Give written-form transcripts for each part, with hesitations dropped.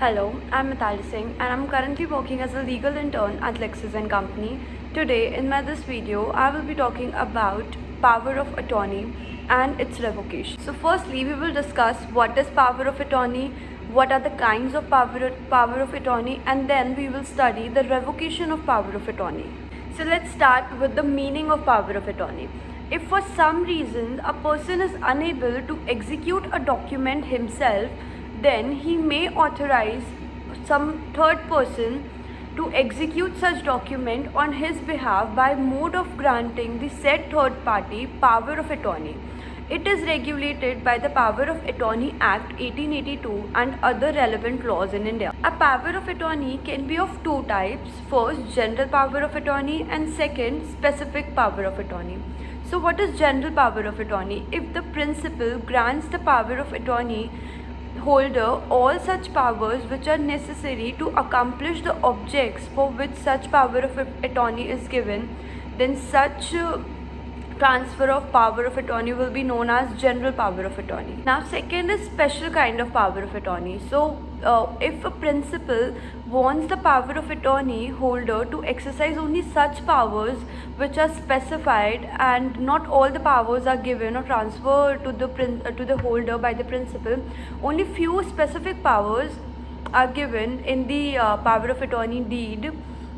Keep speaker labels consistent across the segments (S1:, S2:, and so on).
S1: Hello, I'm Mithali Singh and I'm currently working as a legal intern at Lexis and Company. Today in this video, I will be talking about power of attorney and its revocation. So firstly, we will discuss what is power of attorney, what are the kinds of power of attorney, and then we will study the revocation of power of attorney. So let's start with the meaning of power of attorney. If for some reason a person is unable to execute a document himself, then he may authorize some third person to execute such document on his behalf by mode of granting the said third party power of attorney. It is regulated by the Power of Attorney Act 1882 and other relevant laws in India. A power of attorney can be of two types. First, general power of attorney, and second, specific power of attorney. So what is general power of attorney? If the principal grants the power of attorney holder all such powers which are necessary to accomplish the objects for which such power of attorney is given, then such transfer of power of attorney will be known as general power of attorney. Now second is special kind of power of attorney. So if a principal wants the power of attorney holder to exercise only such powers which are specified, and not all the powers are given or transferred to the holder by the principal, only few specific powers are given in the power of attorney deed,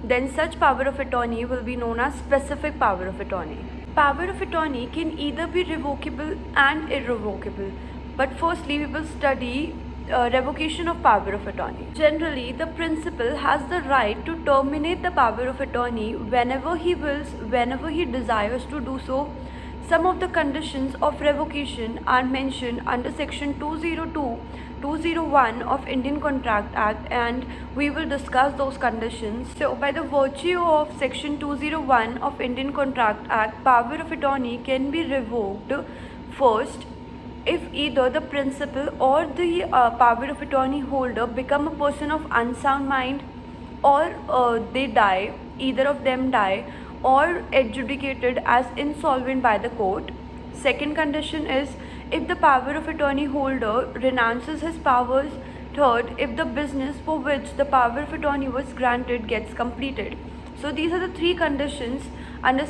S1: then such power of attorney will be known as specific power of attorney. Power of attorney can either be revocable and irrevocable, but firstly we will study revocation of power of attorney. Generally, the principal has the right to terminate the power of attorney whenever he wills, whenever he desires to do so. Some of the conditions of revocation are mentioned under section 202, 201 of Indian Contract Act, and we will discuss those conditions. So by the virtue of section 201 of Indian Contract Act, power of attorney can be revoked first if either the principal or the power of attorney holder become a person of unsound mind, or they die, either of them die, or adjudicated as insolvent by the court. Second condition is if the power of attorney holder renounces his powers. Third, if the business for which the power of attorney was granted gets completed. So these are the three conditions under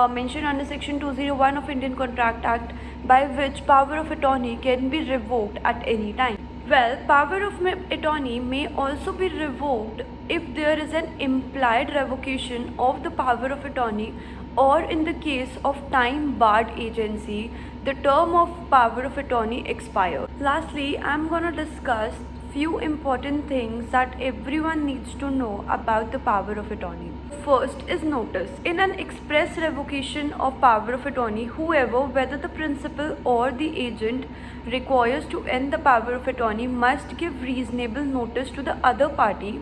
S1: mentioned under section 201 of Indian Contract Act by which power of attorney can be revoked at any time. Well, power of attorney may also be revoked if there is an implied revocation of the power of attorney, or in the case of time barred agency, the term of power of attorney expires. Lastly, I'm going to discuss few important things that everyone needs to know about the power of attorney. First is notice. In an express revocation of power of attorney, whoever, whether the principal or the agent, requires to end the power of attorney must give reasonable notice to the other party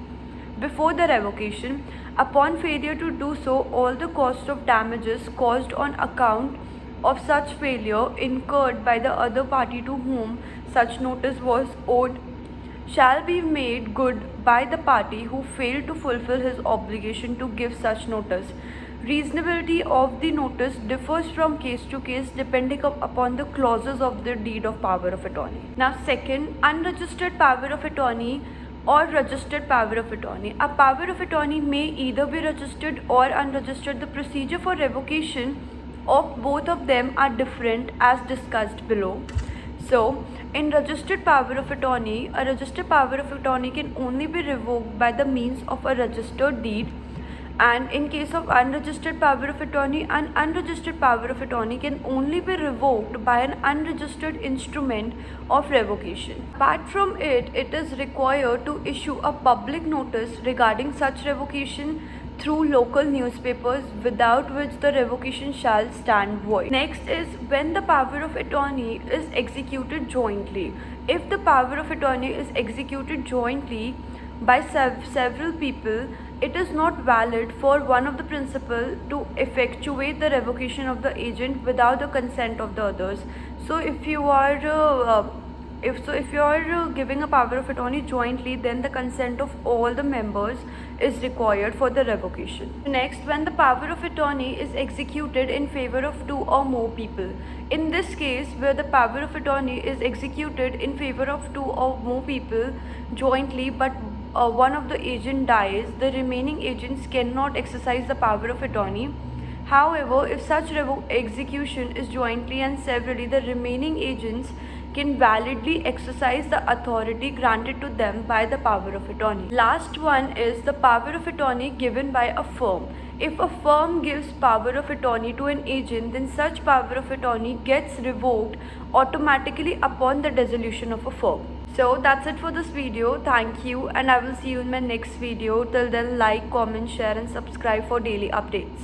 S1: before the revocation. Upon failure to do so, all the cost of damages caused on account of such failure incurred by the other party to whom such notice was owed shall be made good by the party who failed to fulfill his obligation to give such notice. Reasonability of the notice differs from case to case depending upon the clauses of the deed of power of attorney. Now second, unregistered power of attorney or registered power of attorney. A power of attorney may either be registered or unregistered. The procedure for revocation of both of them are different as discussed below. So, in registered power of attorney, a registered power of attorney can only be revoked by the means of a registered deed, and in case of unregistered power of attorney, an unregistered power of attorney can only be revoked by an unregistered instrument of revocation. Apart from it, it is required to issue a public notice regarding such revocation through local newspapers, without which the revocation shall stand void. Next is when the power of attorney is executed jointly. If the power of attorney is executed jointly by several people, it is not valid for one of the principal to effectuate the revocation of the agent without the consent of the others. So if you are if you're giving a power of attorney jointly, then the consent of all the members is required for the revocation. Next, when the power of attorney is executed in favor of two or more people. In this case, where the power of attorney is executed in favor of two or more people jointly, but one of the agent dies, the remaining agents cannot exercise the power of attorney. However, if such execution is jointly and severally, the remaining agents can validly exercise the authority granted to them by the power of attorney. Last one is the power of attorney given by a firm. If a firm gives power of attorney to an agent, then such power of attorney gets revoked automatically upon the dissolution of a firm. So that's it for this video. Thank you, and I will see you in my next video. Till then, like, comment, share and subscribe for daily updates.